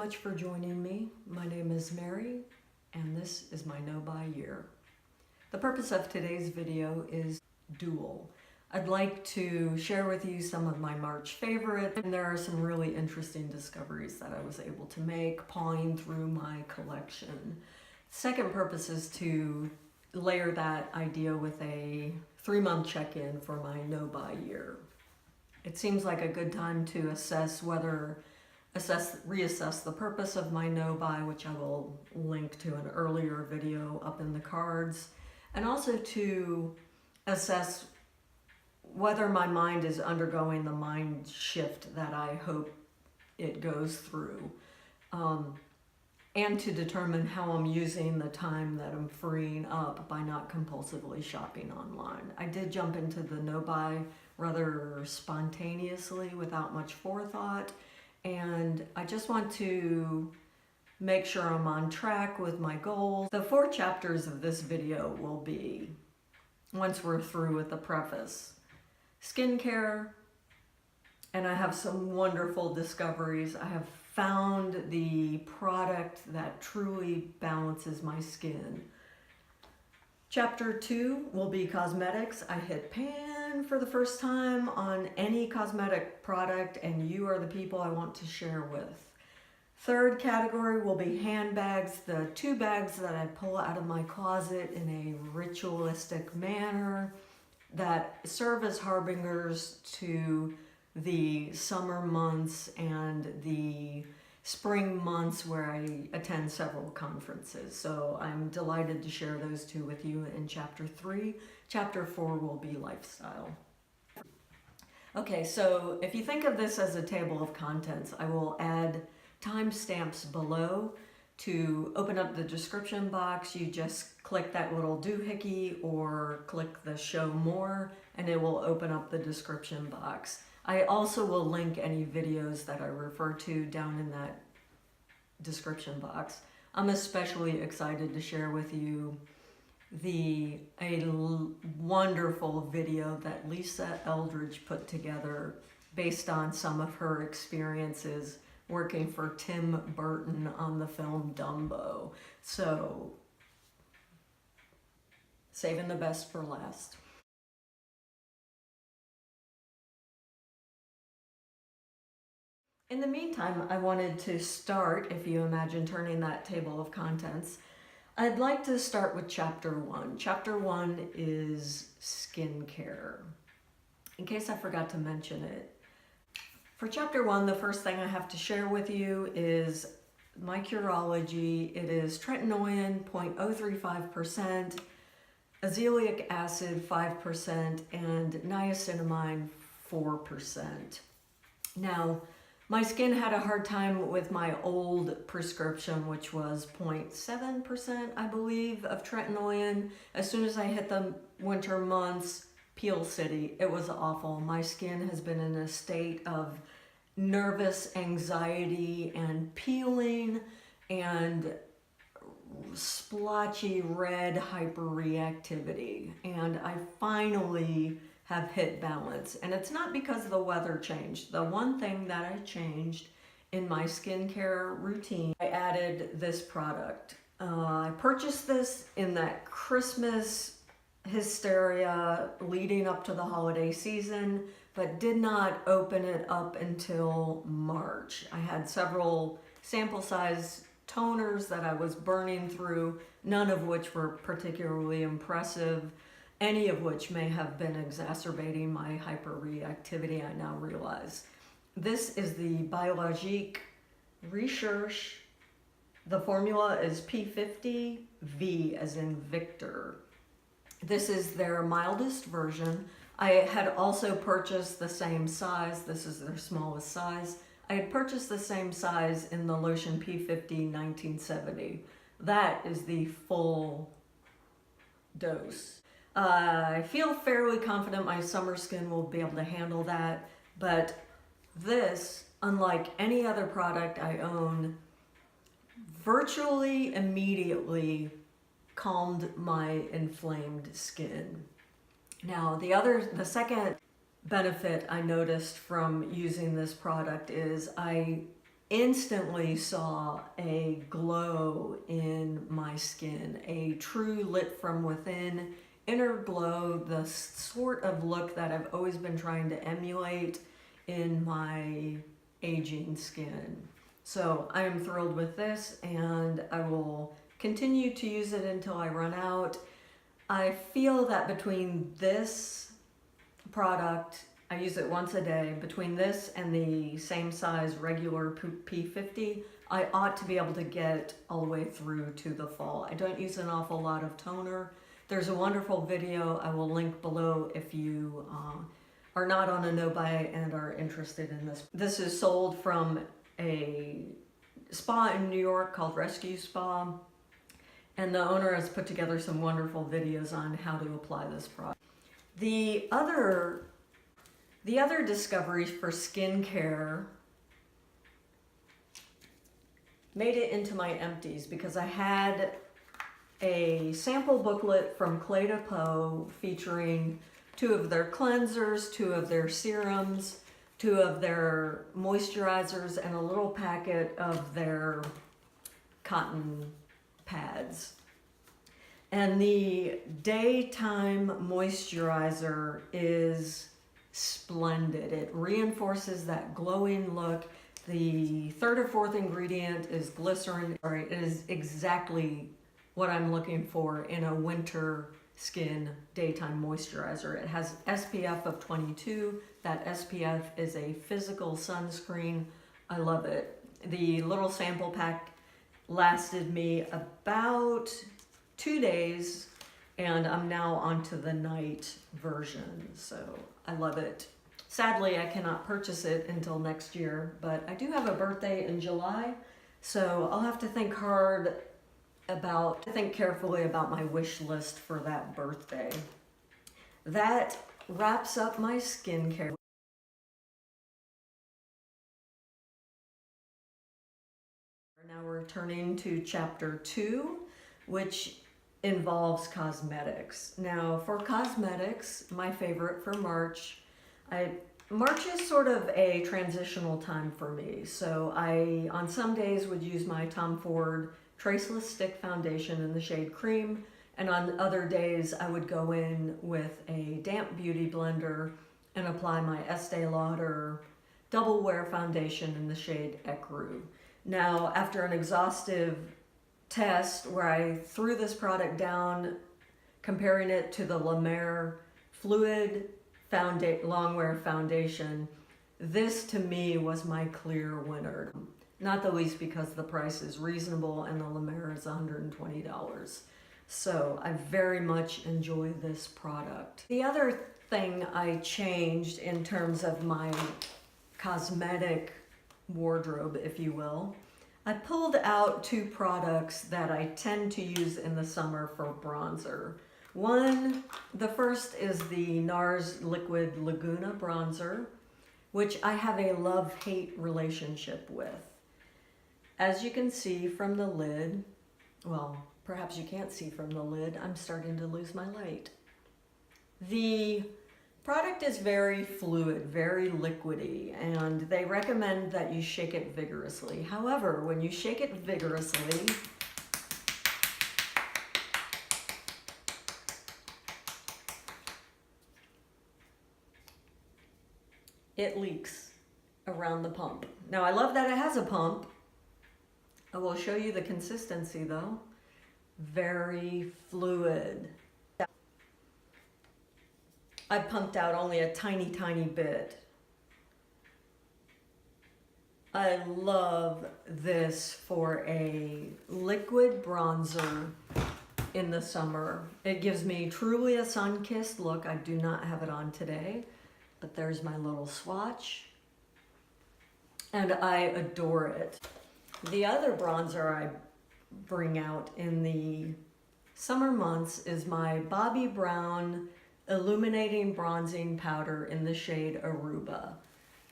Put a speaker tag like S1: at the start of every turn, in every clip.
S1: much for joining me. My name is Mary, and this is my no-buy year. The purpose of today's video is dual. I'd like to share with you some of my March favorites, and there are some really interesting discoveries that I was able to make pawing through my collection. Second purpose is to layer that idea with a 3-month check-in for my no-buy year. It seems like a good time to reassess the purpose of my no-buy, which I will link to an earlier video up in the cards, and also to assess whether my mind is undergoing the mind shift that I hope it goes through, and to determine how I'm using the time that I'm freeing up by not compulsively shopping online. I did jump into the no-buy rather spontaneously without much forethought, and I just want to make sure I'm on track with my goals. The 4 chapters of this video will be, once we're through with the preface, skincare, and I have some wonderful discoveries. I have found the product that truly balances my skin. Chapter 2 will be cosmetics. I hit pan for the first time on any cosmetic product, and you are the people I want to share with. Third category will be handbags, the 2 bags that I pull out of my closet in a ritualistic manner that serve as harbingers to the summer months and the spring months where I attend several conferences. So I'm delighted to share those 2 with you in chapter 3. Chapter 4 will be lifestyle. Okay, so if you think of this as a table of contents, I will add timestamps below. To open up the description box, you just click that little doohickey or click the show more, and it will open up the description box. I also will link any videos that I refer to down in that description box. I'm especially excited to share with you a wonderful video that Lisa Eldridge put together based on some of her experiences working for Tim Burton on the film Dumbo. So, saving the best for last. In the meantime, I wanted to start, if you imagine turning that table of contents, I'd like to start with chapter 1. Chapter 1 is skincare, in case I forgot to mention it. For chapter 1, the first thing I have to share with you is my Curology. It is Tretinoin 0.035%, Azelaic acid 5%, and Niacinamide 4%. Now, my skin had a hard time with my old prescription, which was 0.7%, I believe, of Tretinoin. As soon as I hit the winter months, Peel City, it was awful. My skin has been in a state of nervous anxiety and peeling and splotchy red hyperreactivity. And I finally have hit balance. And it's not because the weather changed. The one thing that I changed in my skincare routine, I added this product. I purchased this in that Christmas hysteria leading up to the holiday season, but did not open it up until March. I had several sample size toners that I was burning through, none of which were particularly impressive, any of which may have been exacerbating my hyperreactivity, I now realize. This is the Biologique Recherche. The formula is P50V as in Victor. This is their mildest version. I had also purchased the same size. This is their smallest size. I had purchased the same size in the lotion P50 1970. That is the full dose. I feel fairly confident my summer skin will be able to handle that, but this, unlike any other product I own, virtually immediately calmed my inflamed skin. Now, the second benefit I noticed from using this product is I instantly saw a glow in my skin, a true lit from within inner glow, the sort of look that I've always been trying to emulate in my aging skin. So I am thrilled with this, and I will continue to use it until I run out. I feel that between this product, I use it once a day, between this and the same size regular P50, I ought to be able to get all the way through to the fall. I don't use an awful lot of toner. There's a wonderful video I will link below if you are not on a NoBuy and are interested in this. This is sold from a spa in New York called Rescue Spa, and the owner has put together some wonderful videos on how to apply this product. The other discoveries for skincare made it into my empties because I had a sample booklet from Clé de Peau featuring 2 of their cleansers, 2 of their serums, 2 of their moisturizers, and a little packet of their cotton pads. And the daytime moisturizer is splendid. It reinforces that glowing look. The 3rd or 4th ingredient is glycerin. It is exactly what I'm looking for in a winter skin daytime moisturizer. It has SPF of 22. That SPF is a physical sunscreen. I love it. The little sample pack lasted me about 2 days, and I'm now onto the night version, so I love it. Sadly, I cannot purchase it until next year, but I do have a birthday in July, so I'll have to think carefully about my wish list for that birthday. That wraps up my skincare. Now we're turning to chapter 2, which involves cosmetics. Now for cosmetics, my favorite for March, March is sort of a transitional time for me. So I, on some days, would use my Tom Ford Traceless Stick Foundation in the shade Cream, and on other days I would go in with a damp beauty blender and apply my Estee Lauder Double Wear Foundation in the shade Ecru. Now, after an exhaustive test where I threw this product down, comparing it to the La Mer Fluid Longwear Foundation, this to me was my clear winner. Not the least because the price is reasonable and the La Mer is $120. So I very much enjoy this product. The other thing I changed in terms of my cosmetic wardrobe, if you will, I pulled out 2 products that I tend to use in the summer for bronzer. The first is the NARS Liquid Laguna Bronzer, which I have a love-hate relationship with. As you can see from the lid, well, perhaps you can't see from the lid, I'm starting to lose my light. The product is very fluid, very liquidy, and they recommend that you shake it vigorously. However, when you shake it vigorously, it leaks around the pump. Now, I love that it has a pump. I will show you the consistency though. Very fluid. I pumped out only a tiny, tiny bit. I love this for a liquid bronzer in the summer. It gives me truly a sun-kissed look. I do not have it on today, but there's my little swatch. And I adore it. The other bronzer I bring out in the summer months is my Bobbi Brown Illuminating Bronzing Powder in the shade Aruba.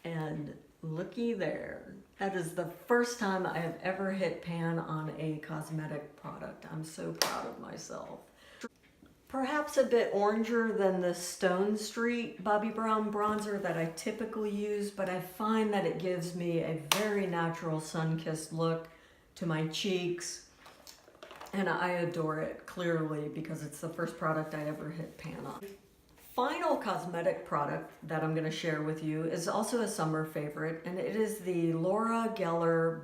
S1: And looky there. That is the first time I have ever hit pan on a cosmetic product. I'm so proud of myself. perhaps a bit oranger than the Stone Street Bobbi Brown bronzer that I typically use, but I find that it gives me a very natural sun-kissed look to my cheeks, and I adore it, clearly, because it's the first product I ever hit pan on. Final cosmetic product that I'm going to share with you is also a summer favorite, and it is the Laura Geller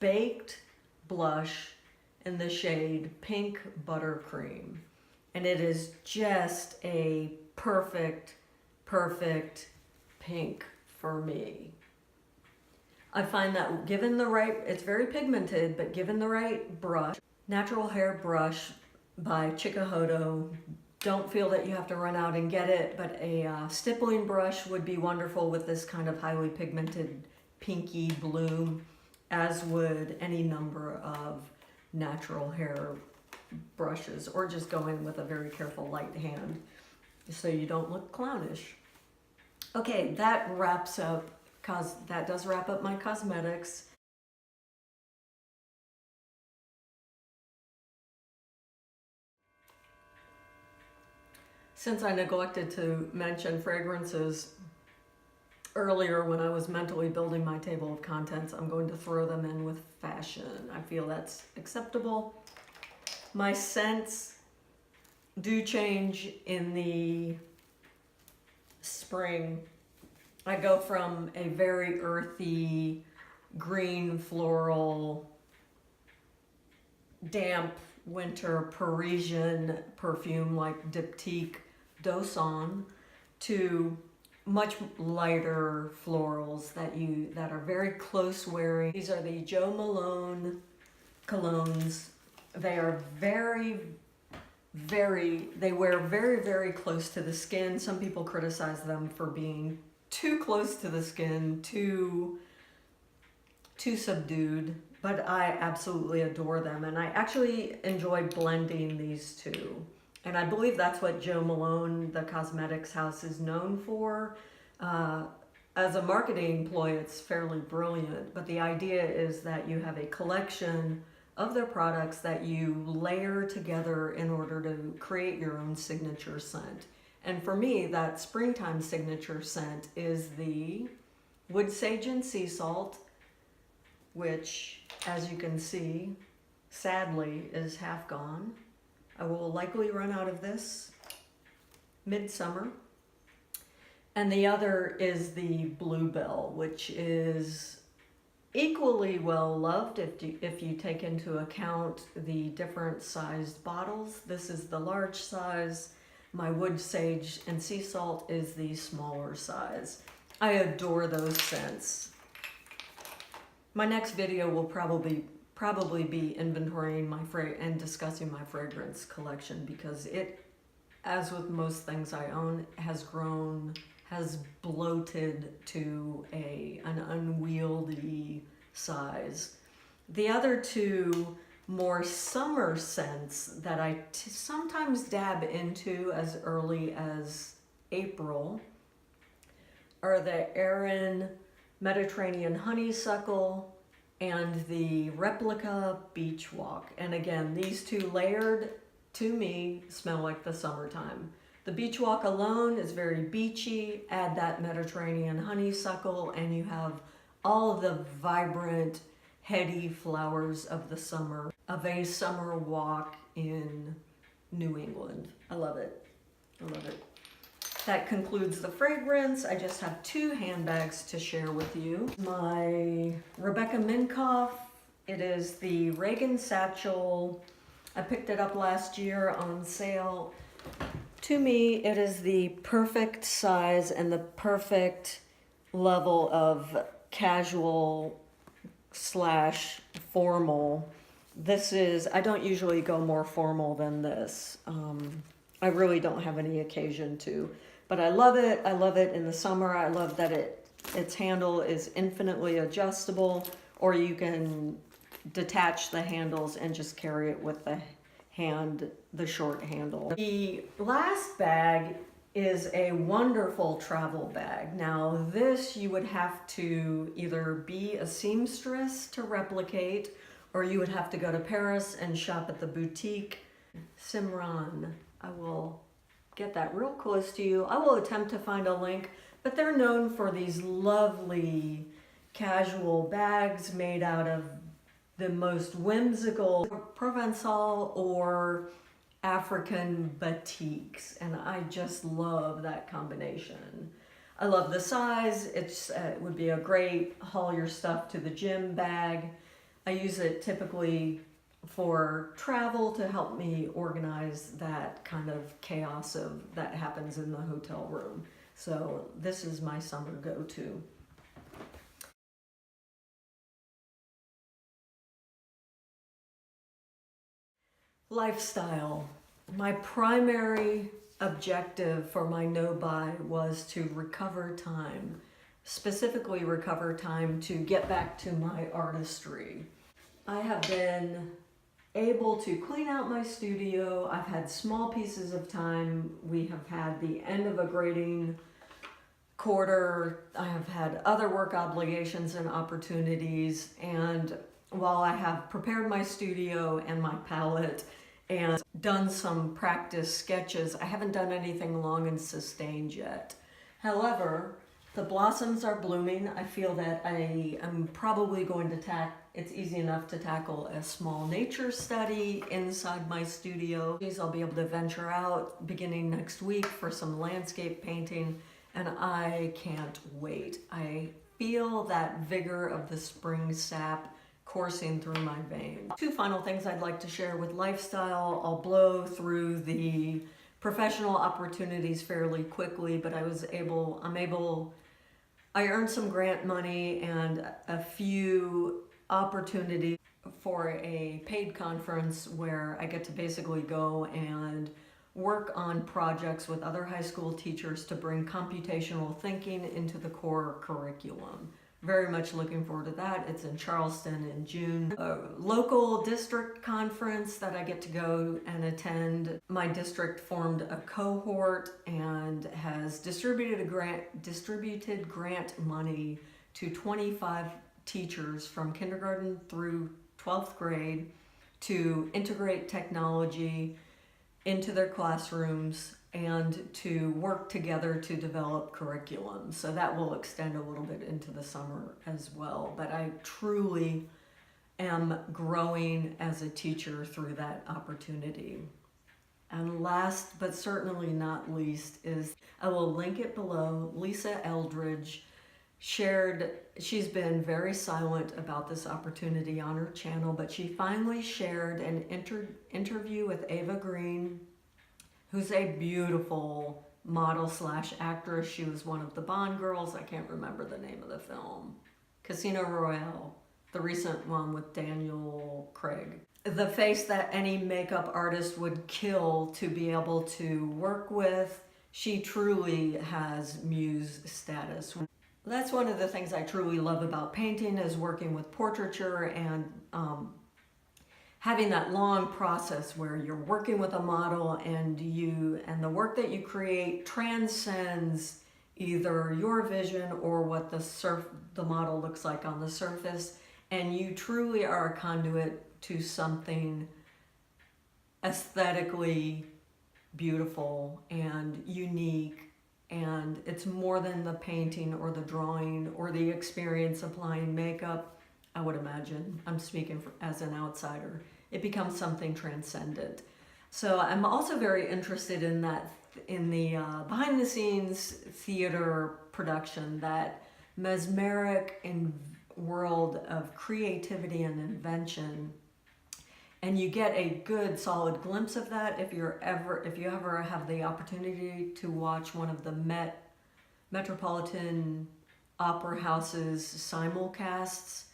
S1: Baked Blush in the shade Pink Buttercream. And it is just a perfect pink for me. I find that given the right, it's very pigmented, but given the right brush, natural hair brush by Chikuhodo, don't feel that you have to run out and get it, but a stippling brush would be wonderful with this kind of highly pigmented pinky bloom, as would any number of natural hair brushes, or just go in with a very careful light hand so you don't look clownish. Okay, that does wrap up my cosmetics. Since I neglected to mention fragrances earlier when I was mentally building my table of contents, I'm going to throw them in with fashion. I feel that's acceptable. My scents do change in the spring. I go from a very earthy, green, floral, damp winter Parisian perfume like Diptyque Doson to much lighter florals that are very close wearing. These are the Jo Malone colognes. They are they wear very close to the skin. Some people criticize them for being too close to the skin, too subdued, but I absolutely adore them, and I actually enjoy blending these two. And I believe that's what Jo Malone, the cosmetics house, is known for. As a marketing ploy, it's fairly brilliant, but the idea is that you have a collection of their products that you layer together in order to create your own signature scent. And for me, that springtime signature scent is the Wood Sage and Sea Salt, which, as you can see, sadly is half gone. I will likely run out of this midsummer. And the other is the Bluebell, which is equally well loved if you take into account the different sized bottles. This is the large size. My Wood Sage and Sea Salt is the smaller size. I adore those scents. My next video will probably be inventorying and discussing my fragrance collection, because it, as with most things I own, has bloated to an unwieldy size. The other two more summer scents that I sometimes dab into as early as April are the Erin Mediterranean Honeysuckle and the Replica Beach Walk. And again, these two layered, to me, smell like the summertime. The Beach Walk alone is very beachy. Add that Mediterranean honeysuckle and you have all of the vibrant, heady flowers of the summer, of a summer walk in New England. I love it. I love it. That concludes the fragrance. I just have two handbags to share with you. My Rebecca Minkoff, it is the Reagan Satchel. I picked it up last year on sale. To me, it is the perfect size and the perfect level of casual / formal. This is, I don't usually go more formal than this. I really don't have any occasion to, but I love it. I love it in the summer. I love that its handle is infinitely adjustable, or you can detach the handles and just carry it with the short handle. The last bag is a wonderful travel bag. Now this you would have to either be a seamstress to replicate, or you would have to go to Paris and shop at the boutique Simran. I will get that real close to you. I will attempt to find a link, but they're known for these lovely casual bags made out of the most whimsical Provençal or African batiks, and I just love that combination. I love the size. It would be a great haul your stuff to the gym bag. I use it typically for travel to help me organize that kind of chaos that happens in the hotel room. So this is my summer go-to. Lifestyle. My primary objective for my no-buy was to recover time, specifically recover time to get back to my artistry. I have been able to clean out my studio. I've had small pieces of time. We have had the end of a grading quarter. I have had other work obligations and opportunities, and while I have prepared my studio and my palette and done some practice sketches, I haven't done anything long and sustained yet. However, the blossoms are blooming. I feel that I am probably going to it's easy enough to tackle a small nature study inside my studio. I'll be able to venture out beginning next week for some landscape painting, and I can't wait. I feel that vigor of the spring sap coursing through my veins. Two final things I'd like to share with lifestyle. I'll blow through the professional opportunities fairly quickly, but I earned some grant money and a few opportunities for a paid conference where I get to basically go and work on projects with other high school teachers to bring computational thinking into the core curriculum. Very much looking forward to that. It's in Charleston in June. A local district conference that I get to go and attend. My district formed a cohort and has distributed grant money to 25 teachers from kindergarten through 12th grade to integrate technology into their classrooms and to work together to develop curriculum. So that will extend a little bit into the summer as well. But I truly am growing as a teacher through that opportunity. And last but certainly not least is, I will link it below, Lisa Eldridge she's been very silent about this opportunity on her channel, but she finally shared an interview with Ava Green, who's a beautiful model / actress. She was one of the Bond girls. I can't remember the name of the film. Casino Royale, the recent one with Daniel Craig. The face that any makeup artist would kill to be able to work with. She truly has muse status. That's one of the things I truly love about painting, is working with portraiture and having that long process where you're working with a model and the work that you create transcends either your vision or what the model looks like on the surface, and you truly are a conduit to something aesthetically beautiful and unique. And it's more than the painting or the drawing or the experience applying makeup, I would imagine. I'm speaking as an outsider. It becomes something transcendent. So I'm also very interested in the behind the scenes theater production, that mesmeric world of creativity and invention. And you get a good solid glimpse of that if you ever have the opportunity to watch one of the Metropolitan Opera House's simulcasts.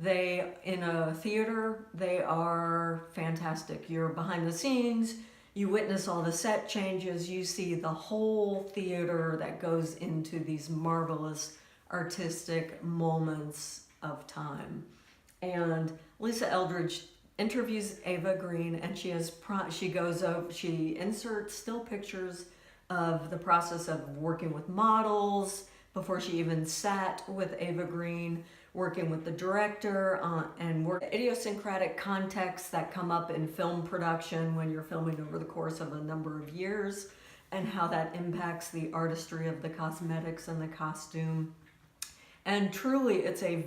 S1: In a theater, they are fantastic. You're behind the scenes, you witness all the set changes, you see the whole theater that goes into these marvelous artistic moments of time. And Lisa Eldridge interviews Ava Green, and she inserts still pictures of the process of working with models before she even sat with Ava Green, working with the director, and idiosyncratic contexts that come up in film production when you're filming over the course of a number of years, and how that impacts the artistry of the cosmetics and the costume. And truly, it's a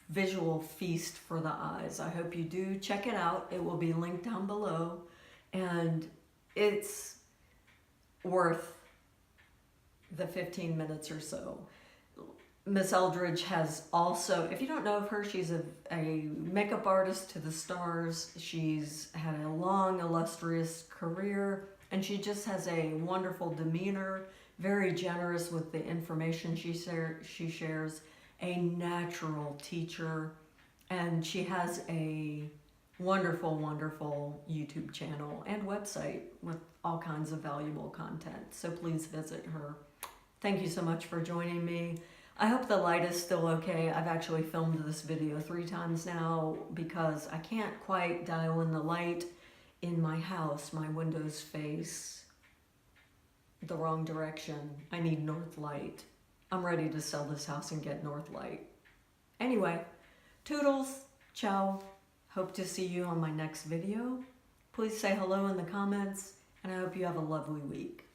S1: visual feast for the eyes. I hope you do check it out. It will be linked down below, and it's worth the 15 minutes or so. Miss Eldridge has also, if you don't know of her, she's a makeup artist to the stars. She's had a long, illustrious career, and she just has a wonderful demeanor, very generous with the information she shares, a natural teacher, and she has a wonderful, wonderful YouTube channel and website with all kinds of valuable content. So please visit her. Thank you so much for joining me. I hope the light is still okay. I've actually filmed this video 3 times now because I can't quite dial in the light in my house. My windows face the wrong direction. I need north light. I'm ready to sell this house and get north light. Anyway, toodles, ciao. Hope to see you on my next video. Please say hello in the comments, and I hope you have a lovely week.